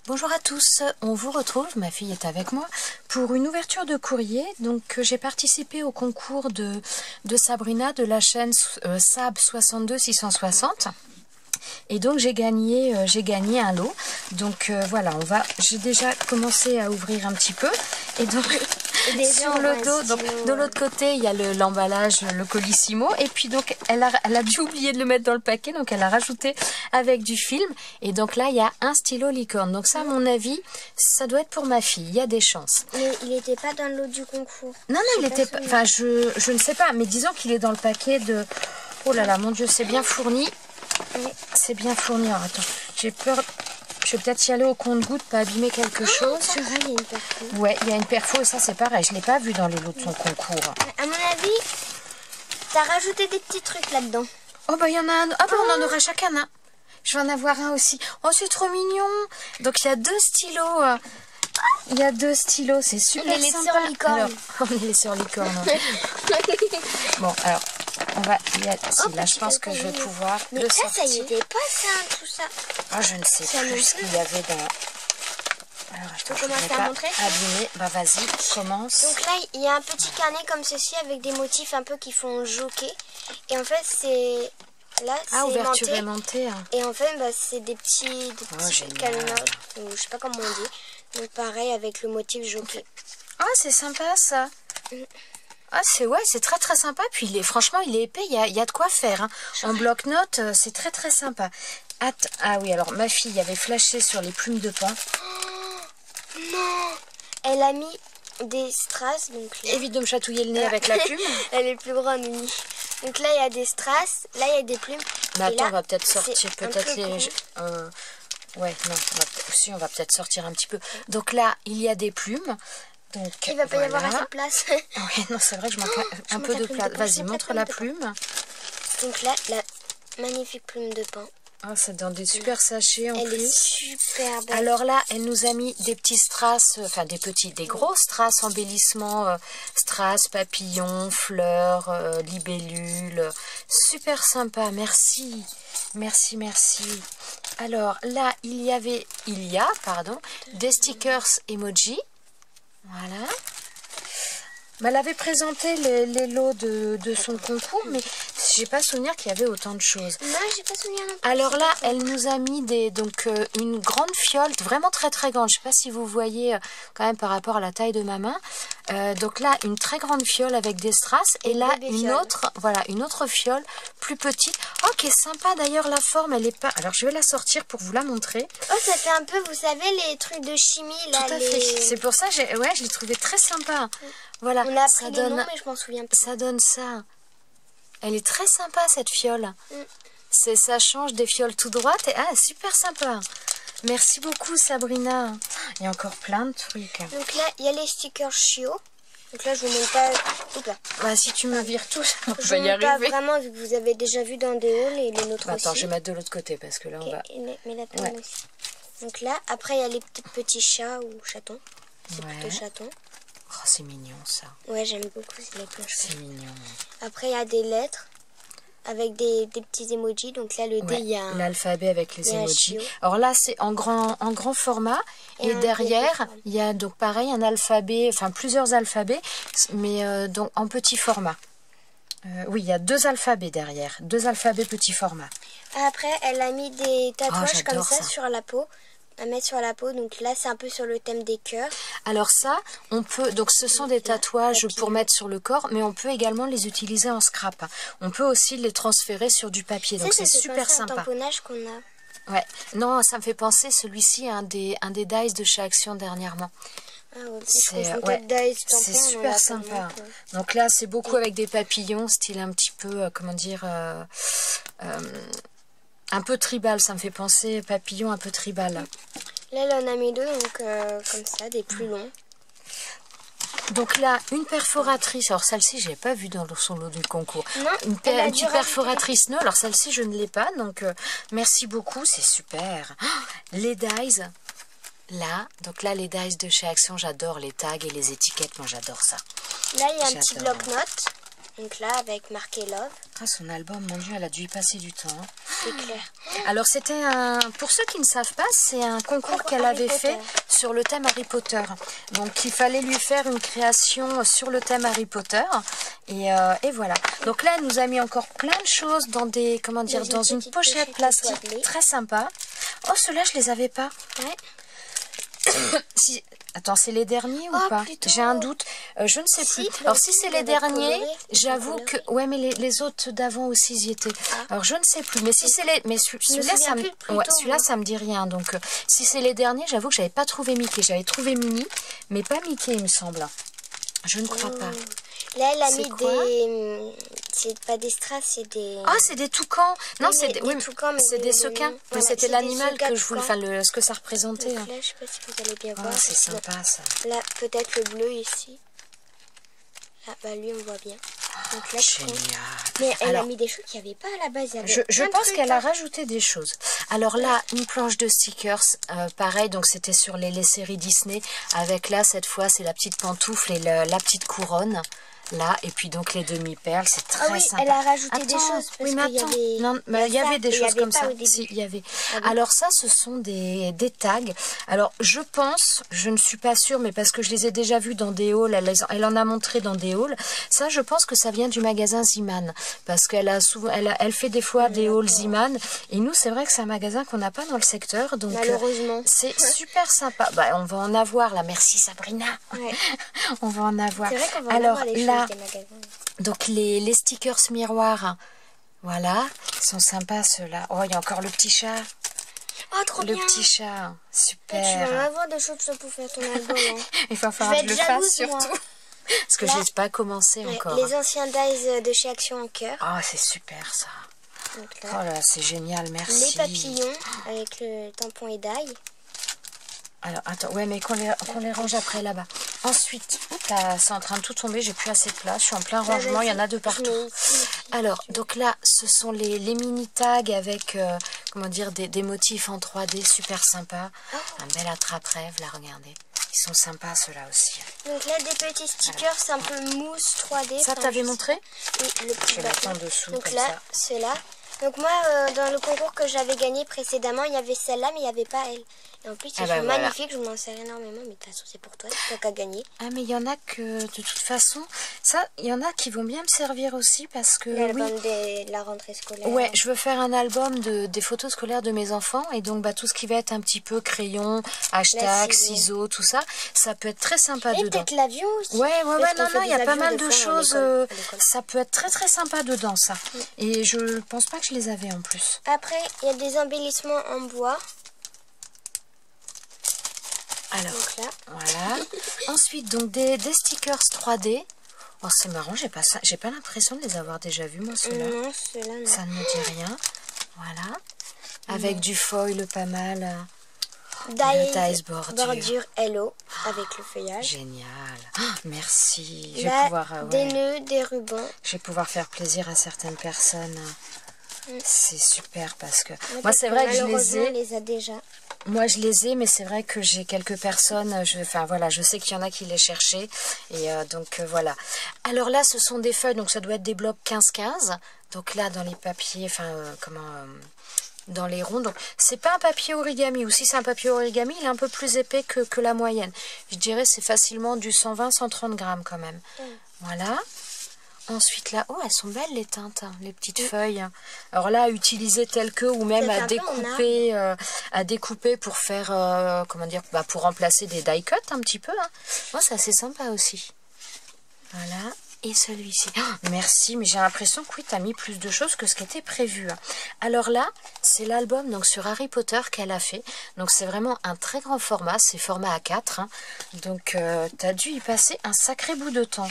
Bonjour à tous, on vous retrouve, ma fille est avec moi, pour une ouverture de courrier. Donc j'ai participé au concours de Sabrina de la chaîne Sab 62 660. Et donc j'ai gagné un lot. Donc voilà, j'ai déjà commencé à ouvrir un petit peu. Et donc sur le dos, donc de l'autre côté il y a l'emballage, le colissimo. Et puis donc elle a dû oublier de le mettre dans le paquet, donc elle a rajouté avec du film. Et donc là il y a un stylo licorne. Donc ça, à mon avis, ça doit être pour ma fille. Il y a des chances. Mais il n'était pas dans le lot du concours. Non, il était pas. Enfin, je ne sais pas, mais disons qu'il est dans le paquet de. Oh là là, mon Dieu, c'est bien fourni. Oui. C'est bien fourni. Alors, attends, j'ai peur. Je vais peut-être y aller au compte-gouttes, pas abîmer quelque chose. C'est vrai, il y a une perfo. Ouais, il y a une perfo et ça, c'est pareil. Je ne l'ai pas vu dans les lots de son concours. À mon avis, t'as rajouté des petits trucs là-dedans. Oh, bah, il y en a un. Ah, bah, on en aura chacun un. Je vais en avoir un aussi. Oh, c'est trop mignon. Donc, il y a deux stylos. Il y a deux stylos, c'est super sympa. Sur licorne. Alors, on est les sur licorne. Bon, alors, on va y aller. Si, là, je pense que je vais pouvoir mais le ça, sortir. ça y était pas ça, tout ça. Ah, je ne sais plus ce qu'il y avait dans... Alors, attends, je ne vais à pas montrer. abîmer. Bah, vas-y, commence. Donc là, il y a un petit carnet comme ceci avec des motifs un peu qui font joker. Et en fait, c'est... Là, Ah, ouverture aimanté. aimantée. Hein. Et en fait, bah, c'est des petits cadenas, ou je sais pas comment on dit. Donc pareil avec le motif jockey. Ah, c'est sympa ça. Ah, c'est très très sympa. Puis franchement, il est épais, il y a de quoi faire. Hein. En bloc-notes, c'est très très sympa. Ah oui, alors ma fille avait flashé sur les plumes de pain. Oh, non, elle a mis des strass. Donc là... Évite de me chatouiller le nez avec la plume. Elle est plus grande, Mimi. Donc là, il y a des strass, là, il y a des plumes. Mais attends, là, on va peut-être sortir peut-être les... ouais, non, on va peut-être sortir un petit peu. Donc là, il y a des plumes. Donc, il va pas y avoir assez de place. Oui, non, c'est vrai que je manque un peu de place. Vas-y, montre la plume. Donc là, la magnifique plume de pain. Oh, c'est dans des super sachets en plus. Elle est super belle. Alors là, elle nous a mis des petits strass, enfin des gros strass embellissements, strass, papillons, fleurs, libellules. Super sympa, merci. Merci, merci. Alors là, il y a, des stickers emoji. Voilà. Elle avait présenté les lots de son concours, mais j'ai pas souvenir qu'il y avait autant de choses. Non, j'ai pas souvenir non plus. Alors là, elle nous a mis une grande fiole, vraiment très très grande. Je sais pas si vous voyez quand même par rapport à la taille de ma main. Donc là, une très grande fiole avec des strass. Et là, une autre fiole plus petite. Oh, qui est sympa d'ailleurs la forme. Elle est pas. Alors je vais la sortir pour vous la montrer. Oh, ça fait un peu, vous savez, les trucs de chimie là. Tout à fait. C'est pour ça, je l'ai trouvé très sympa. Voilà. On a appris les noms, mais je m'en souviens plus. Ça donne ça. Elle est très sympa cette fiole. Ça change des fioles tout droites. Et, super sympa. Merci beaucoup Sabrina. Il y a encore plein de trucs. Donc là, il y a les stickers chiots. Donc là, je vous montre pas. Oups là. Bah, si tu me vires tous, on je va y arriver. Pas vraiment, vu que vous avez déjà vu dans des hauls et les nôtres aussi. Attends, je vais mettre de l'autre côté parce que là, on va... Mais la plume aussi. Donc là, après, il y a les petits chats ou chatons. C'est plutôt chatons. Oh, c'est mignon ça. Ouais, j'aime beaucoup les cloches. C'est mignon. Après, il y a des lettres avec des petits emojis. Donc là, le D, il y a l'alphabet avec les emojis. Alors là, c'est en grand format. Et derrière, il y a donc pareil un alphabet, enfin plusieurs alphabets, mais donc en petit format. Oui, il y a deux alphabets derrière. Deux alphabets petit format. Après, elle a mis des tatouages comme ça sur la peau. À mettre sur la peau, donc là c'est un peu sur le thème des cœurs. Alors ça, on peut, donc ce sont des tatouages pour mettre sur le corps, mais on peut également les utiliser en scrap. On peut aussi les transférer sur du papier, donc c'est super sympa. C'est un tamponnage qu'on a. Ouais, non, ça me fait penser celui-ci à un des Dice de chez Action dernièrement. Ah ouais, c'est super sympa. Donc là c'est beaucoup avec des papillons, style un petit peu, comment dire... un peu tribal, ça me fait penser papillon un peu tribal. Là, on a mis deux, donc comme ça, des plus longs. Donc là, une perforatrice. Alors celle-ci, je l'ai pas vue dans son lot du concours. Non, une petite perforatrice nœud. Alors celle-ci, je ne l'ai pas. Donc merci beaucoup, c'est super. Oh, les dies. Là, donc là, les dies de chez Action, j'adore les tags et les étiquettes. Moi, j'adore ça. Là, il y a un petit bloc-notes. Donc là, avec marqué Love. Ah, son album, mon Dieu, elle a dû y passer du temps. c'est clair. Alors c'était pour ceux qui ne savent pas, c'est un concours qu'elle avait fait sur le thème Harry Potter. Donc il fallait lui faire une création sur le thème Harry Potter. Et voilà. Donc là, elle nous a mis encore plein de choses dans des, comment dire, dans une pochette plastique très sympa. Oh, ceux-là, je les avais pas. Ouais. Si... Attends, c'est les derniers ou pas? J'ai un doute. Je ne sais plus. Alors, si c'est les derniers, j'avoue que... Ouais, mais les autres d'avant aussi y étaient. Alors, je ne sais plus. Mais si c'est les... Mais celui-là, ça me... Ouais, celui-là, ça me dit rien. Donc, si c'est les derniers, j'avoue que j'avais pas trouvé Mickey. J'avais trouvé Minnie, mais pas Mickey, il me semble. Je ne crois pas. Là, elle a mis des... C'est pas des strass, c'est des... Ah, c'est des toucans. Non, oui, c'est des... Oui, c'est des sequins. Mais voilà, c'était l'animal que je voulais... Enfin, ce que ça représentait. Donc là, je sais pas si vous allez bien voir. C'est sympa, ça. Là, peut-être le bleu ici. Ah, bah lui, on voit bien. Donc là, génial. Mais elle a mis des choses qu'il n'y avait pas à la base. Je pense qu'elle a rajouté des choses. Alors là, une planche de stickers, pareil, donc c'était sur les séries Disney. Avec là, cette fois, c'est la petite pantoufle et la petite couronne. Là, et puis donc les demi-perles, c'est très sympa. Elle a rajouté des choses. Parce oui, mais attends, il y avait des choses comme ça. Si, il y avait. Alors ça, ce sont des tags. Alors, je pense, je ne suis pas sûre, mais parce que je les ai déjà vus dans des hauls, elle en a montré dans des hauls. Ça, je pense que ça vient du magasin Ziman. Parce qu'elle a souvent, elle fait des fois des hauls Ziman. Et nous, c'est vrai que c'est un magasin qu'on n'a pas dans le secteur. Donc, malheureusement. C'est super sympa. Bah, on va en avoir là. Merci Sabrina. Ouais. On va en avoir. C'est vrai qu'on va en avoir les choses. Donc les stickers miroirs, voilà, ils sont sympas ceux-là. Oh, il y a encore le petit chat. Oh, trop bien. Le petit chat, super. Et tu vas en avoir des choses pour faire ton album. Hein. Il va falloir que je le fasse surtout. Parce que je n'ai pas commencé encore. Les anciens dies de chez Action en cœur. Oh, c'est super ça. Donc là, oh là, c'est génial, merci. Les papillons avec le tampon et d'ail. Alors, attends, ouais, mais qu'on les range après là-bas. Ensuite, c'est en train de tout tomber, j'ai plus assez de place, je suis en plein rangement, il y en a de partout. Alors, donc là, ce sont les mini tags avec, comment dire, des motifs en 3D super sympas. Un bel attrape-rêve, là, regardez. Ils sont sympas, ceux-là aussi. Donc là, des petits stickers, c'est un peu mousse 3D. Ça, t'avais montré? Oui, le petit bâton en dessous. Donc là, ceux-là. Donc moi, dans le concours que j'avais gagné précédemment, il y avait celle-là, mais il n'y avait pas elle. Et en plus, ils sont magnifiques, je m'en sers énormément, mais de toute façon, c'est pour toi, c'est toi qui as gagné. Ah, mais il y en a que, de toute façon, ça, il y en a qui vont bien me servir aussi, parce que, l'album de la rentrée scolaire. Ouais, je veux faire un album des photos scolaires de mes enfants, et donc, bah, tout ce qui va être un petit peu crayon, hashtag, ciseaux, tout ça, ça peut être très sympa dedans. Et peut-être l'avion aussi. Ouais, non, il y a pas mal de choses, ça peut être très très sympa dedans, ça. Et je pense pas que je les avais en plus. Après, il y a des embellissements en bois. Alors, là. Voilà. Ensuite, donc des stickers 3D. Oh, c'est marrant, j'ai pas l'impression de les avoir déjà vus, moi, ceux-là. Non, ceux-là, non. Ça ne me dit rien. Voilà. Avec du foil pas mal. Dies bordure Hello, avec le feuillage. Génial. Oh, merci. Là, je vais pouvoir, des nœuds, des rubans. Je vais pouvoir faire plaisir à certaines personnes. C'est super parce que... Moi, c'est vrai que je les ai... on les a déjà. Moi, je les ai, mais c'est vrai que j'ai quelques personnes, enfin voilà, je sais qu'il y en a qui les cherchaient, et donc voilà. Alors là, ce sont des feuilles, donc ça doit être des blocs 15-15, donc là, dans les papiers, enfin, dans les ronds, donc c'est pas un papier origami, ou si c'est un papier origami, il est un peu plus épais que la moyenne. Je dirais c'est facilement du 120-130 grammes quand même. Voilà. Ensuite là, oh elles sont belles les teintes, hein, les petites feuilles. Alors là, à utiliser telles que, ou même à découper pour faire, comment dire, bah, pour remplacer des die cut un petit peu. Hein. Moi, c'est assez sympa aussi. Voilà. Et celui-ci. Oh, merci, mais j'ai l'impression que oui, tu as mis plus de choses que ce qui était prévu. Hein. Alors là, c'est l'album donc sur Harry Potter qu'elle a fait. Donc c'est vraiment un très grand format, c'est format A4. Hein. Donc tu as dû y passer un sacré bout de temps.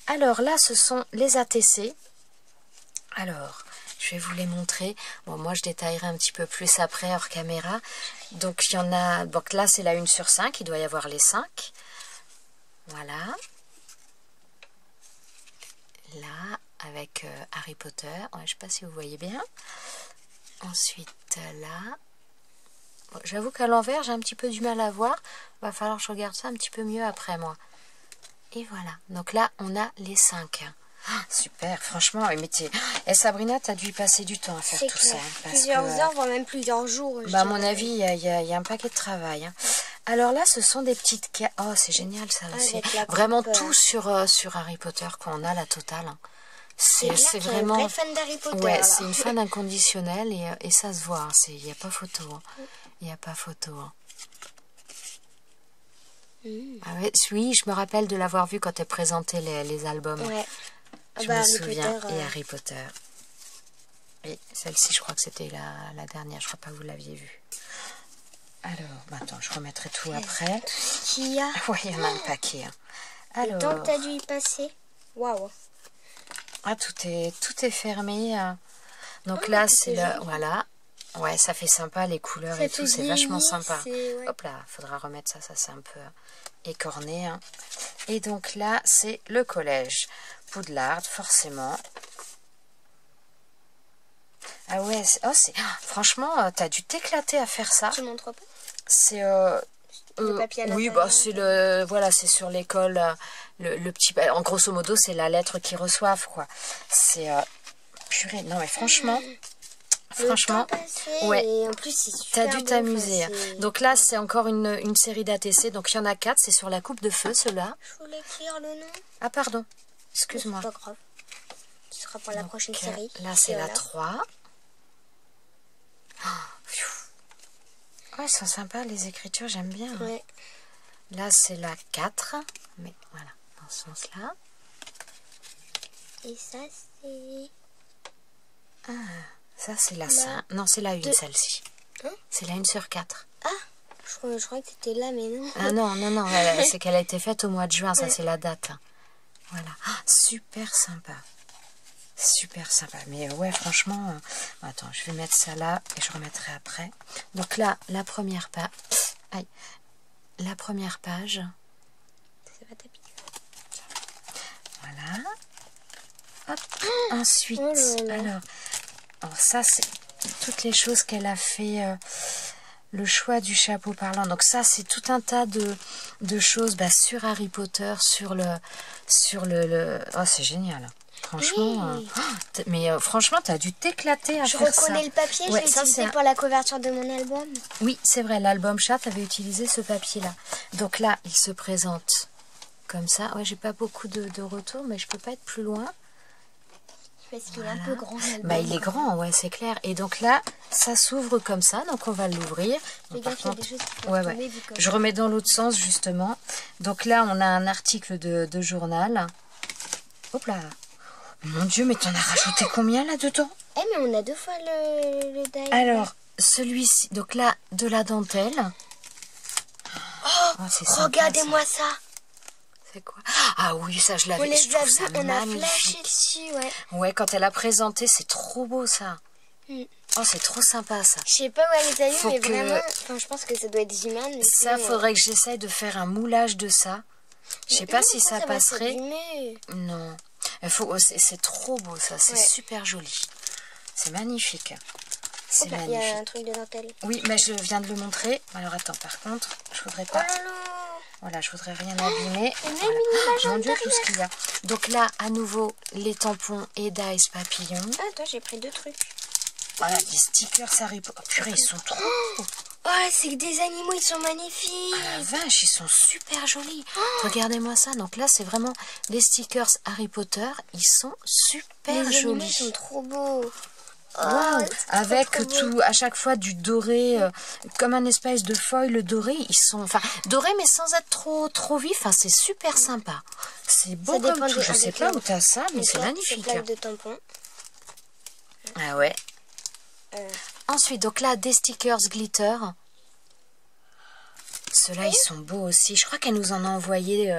Alors là, ce sont les ATC. Alors, je vais vous les montrer. Bon, moi, je détaillerai un petit peu plus après, hors caméra. Donc, il y en a... Donc là, c'est la 1/5. Il doit y avoir les 5. Voilà. Là, avec Harry Potter. Ouais, je ne sais pas si vous voyez bien. Ensuite, là... Bon, j'avoue qu'à l'envers, j'ai un petit peu du mal à voir. Il va falloir que je regarde ça un petit peu mieux après, moi. Et voilà, donc là on a les 5. Super, franchement. Et Sabrina, t'as dû y passer du temps à faire tout ça. Plusieurs heures, voire même plusieurs jours. Bah, à mon avis, il y a un paquet de travail. Hein. Alors là, ce sont des petites caisses. Oh, c'est génial ça aussi. Vraiment tout sur Harry Potter, quoi. On a la totale. Hein. C'est vraiment... un vrai fan d'Harry Potter. Ouais, c'est une fan inconditionnelle et ça se voit. Il n'y a pas photo. Il n'y a pas photo. Hein. Ah ouais, oui, je me rappelle de l'avoir vu quand elle présentait les albums. Ouais. Je me souviens. Et Harry Potter. Et celle-ci, je crois que c'était la dernière. Je crois pas que vous l'aviez vue. Alors, attends, je remettrai tout après. Tout ce qu'il y a. Oui, il y en a un paquet. Hein. Alors, le temps que tu as dû y passer. Waouh. Ah, tout est fermé. Hein. Donc là, c'est le... Voilà. Ouais, ça fait sympa, les couleurs et tout. C'est vachement sympa. Ouais. Hop là, faudra remettre ça. Ça, c'est un peu écorné. Hein. Et donc là, c'est le collège. Poudlard, forcément. Ah ouais, franchement, t'as dû t'éclater à faire ça. Tu montres pas? C'est le papier à oui, bah c'est voilà, c'est sur l'école le petit, en grosso modo, c'est la lettre qu'ils reçoivent, quoi. C'est purée, non mais franchement, ouais. Et en plus, t'as dû t'amuser. Donc là, c'est encore une série d'ATC. Donc il y en a 4. C'est sur la coupe de feu, ceux-là. Je voulais écrire le nom. Ah pardon, excuse-moi. C'est pas grave. Ce sera pour la prochaine série. Là, c'est la 3. Oh, elles sont sympas, les écritures, j'aime bien. Ouais. Là, c'est la 4. Mais voilà, dans ce sens-là. Et ça, c'est... Ça, c'est la 5. Non, c'est la 1, celle-ci. Hein? C'est la 1 sur 4. Ah, je crois que c'était là, mais non. Ah non, c'est qu'elle a été faite au mois de juin, ça, c'est la date. Voilà. Ah, super sympa. Super sympa. Mais ouais, franchement... attends, je vais mettre ça là et je remettrai après. Donc là, la première page... Aïe. La première page. Ça va taper. Voilà. Hop. Ensuite, alors ça, c'est toutes les choses qu'elle a fait... le choix du chapeau parlant. Donc ça, c'est tout un tas de choses sur Harry Potter, sur le... Oh, c'est génial. Franchement, mais franchement, tu as dû t'éclater à faire ça. Je reconnais le papier, je l'ai utilisé pour la couverture de mon album. Oui, c'est vrai, l'album chat, tu avais utilisé ce papier-là. Donc là, il se présente comme ça. Ouais, j'ai pas beaucoup de retours, mais je peux pas être plus loin. Parce qu'il est un peu grand. Bah, il est grand, ouais, c'est clair. Et donc là, ça s'ouvre comme ça, donc on va l'ouvrir. Par contre, il y a des choses qui peuvent tomber, je remets dans l'autre sens, justement. Donc là, on a un article de journal. Hop là. Mon Dieu, mais t'en as rajouté combien là-dedans? Eh, mais on a 2 fois le die. Alors, celui-ci, donc là, de la dentelle. Oh, regardez-moi ça. C'est quoi? Ah oui, ça, je l'avais. Je trouve ça magnifique. On a flashé dessus, ouais. Ouais, quand elle a présenté, c'est trop beau, ça. Oh, c'est trop sympa, ça. Je sais pas où elle les a eu, mais vraiment... Enfin, je pense que ça doit être humain. Mais ça, faudrait que j'essaye de faire un moulage de ça. Je sais pas si ça passerait. Non. C'est trop beau, ça. C'est super joli. C'est magnifique. C'est magnifique. Il y a un truc de dentelle. Oui, mais je viens de le montrer. Alors, attends, par contre, je voudrais pas... Oh là là. Voilà, je voudrais rien abîmer. Et même une image mon Dieu, tout ce qu'il y a. Donc là, à nouveau, les tampons et Dice papillon. Ah, toi, j'ai pris 2 trucs. Voilà, des stickers Harry Potter. Oh, purée, ils sont trop... Oh, c'est que des animaux, ils sont magnifiques. Ah la vache, ils sont super jolis. Regardez-moi ça. Donc là, c'est vraiment les stickers Harry Potter. Ils sont super jolis. Les animaux sont trop beaux. Wow. Avec tout, à chaque fois du doré, comme un espèce de foil doré. Ils sont, enfin, dorés mais sans être trop vifs. Enfin, c'est super sympa. C'est beau comme tout. Je sais pas où t'as ça, mais c'est magnifique. Plaque de tampons. Ah ouais. Ensuite, donc là, des stickers glitter. Ceux-là, ils sont beaux aussi. Je crois qu'elle nous en a envoyé.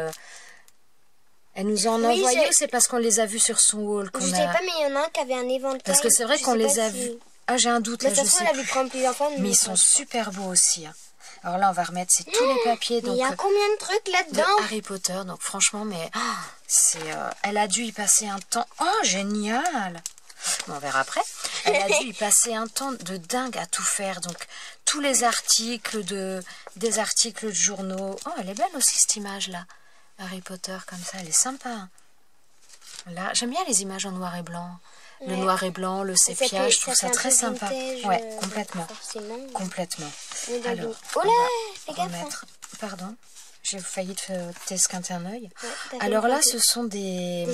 Elle nous en a envoyé ou c'est parce qu'on les a vus sur son wall? Je sais pas, mais il y en a un qui avait un éventail. Parce que c'est vrai qu'on les a vus. Ah, j'ai un doute là, je sais plus. Mais ils sont super beaux aussi. Hein. Alors là, on va remettre tous les papiers. Donc, il y a combien de trucs là-dedans? Harry Potter. Donc franchement, mais elle a dû y passer un temps. Oh, génial! Bon, on verra après. Elle a dû y passer un temps de dingue à tout faire. Donc, tous les articles des articles de journaux. Oh, elle est belle aussi, cette image-là. Harry Potter, comme ça, elle est sympa. Là, j'aime bien les images en noir et blanc. Le noir et blanc, le sépia, je trouve ça très sympa. Ouais, complètement. Complètement. Alors, oh là, fais gaffe. Pardon, j'ai failli t'esquinter un œil. Alors là, ce sont des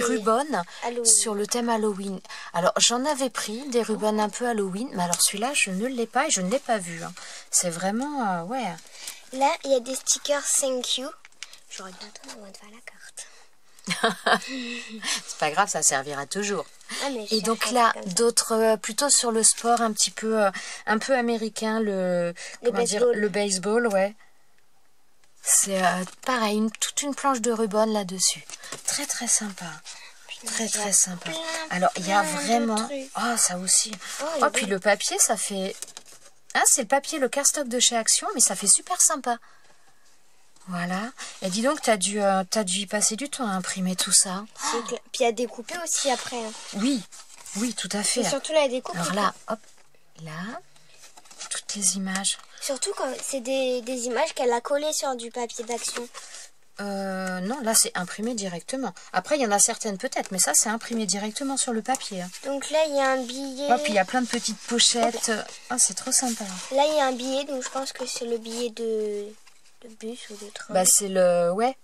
rubans sur le thème Halloween. Alors, j'en avais pris des rubans un peu Halloween, mais alors celui-là, je ne l'ai pas et je ne l'ai pas vu. Hein. C'est vraiment, ouais. Là, il y a des stickers Thank You. J'aurais bientôt besoin de faire la carte. C'est pas grave, ça servira toujours. Et donc là, d'autres plutôt sur le sport un peu américain, le baseball, ouais. C'est pareil, toute une planche de ruban là-dessus. Très très sympa. Très très sympa. Alors il y a vraiment... Oh, ça aussi. Oh, puis le papier, ça fait... Ah, c'est le papier, le cardstock de chez Action, mais ça fait super sympa. Voilà. Et dis donc, t'as dû y passer du temps à imprimer tout ça. Puis à découper aussi après. Hein. Oui, oui, tout à fait. Et surtout la découpe. Alors là, hop, là, toutes les images. Surtout quand c'est des images qu'elle a collées sur du papier d'Action. Non, là c'est imprimé directement. Après, il y en a certaines peut-être, mais ça c'est imprimé directement sur le papier. Hein. Donc là, il y a un billet. Oh, puis il y a plein de petites pochettes. Ah, c'est trop sympa. Là, il y a un billet, donc je pense que c'est le billet de bus ou de train. Bah, c'est le... Ouais.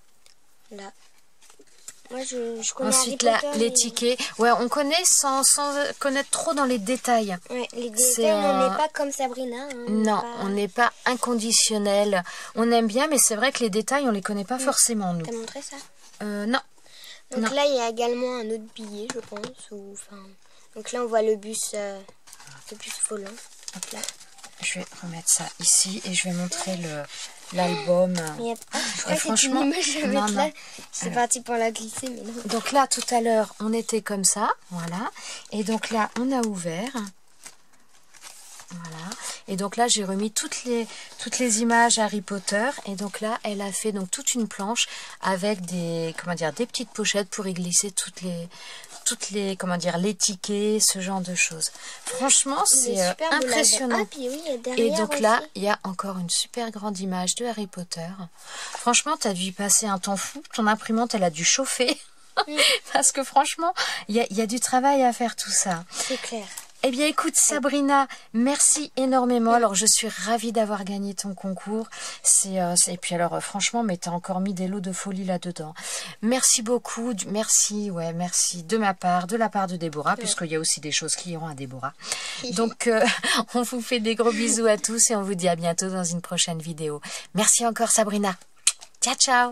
Là. Moi, je connais ensuite, là, les tickets. Ouais, on connaît sans connaître trop dans les détails. Ouais, les détails, on n'est pas comme Sabrina. Hein, non, on n'est pas inconditionnel. On aime bien, mais c'est vrai que les détails, on les connaît pas forcément, nous. T'as montré ça? Non. Donc là, il y a également un autre billet, je pense. Donc là, on voit le bus volant. Donc là. Je vais remettre ça ici et je vais montrer l'album. Franchement, non. C'est parti pour la glisser, mais non. Donc là, tout à l'heure, on était comme ça, voilà. Et donc là, on a ouvert. Voilà. Et donc là, j'ai remis toutes les images Harry Potter. Et donc là, elle a fait donc toute une planche avec des petites pochettes pour y glisser toutes les les tickets, ce genre de choses. Franchement, c'est impressionnant. Puis oui, et donc là, il y a encore une super grande image de Harry Potter. Franchement, tu as dû y passer un temps fou. Ton imprimante, elle a dû chauffer. Parce que franchement, il y a du travail à faire tout ça. C'est clair. Eh bien, écoute, Sabrina, merci énormément. Alors, je suis ravie d'avoir gagné ton concours. Et puis alors, franchement, mais t'as encore mis des lots de folie là-dedans. Merci beaucoup. Merci de ma part, de la part de Déborah, puisqu'il y a aussi des choses qui iront à Déborah. Donc, on vous fait des gros bisous à tous et on vous dit à bientôt dans une prochaine vidéo. Merci encore, Sabrina. Ciao, ciao.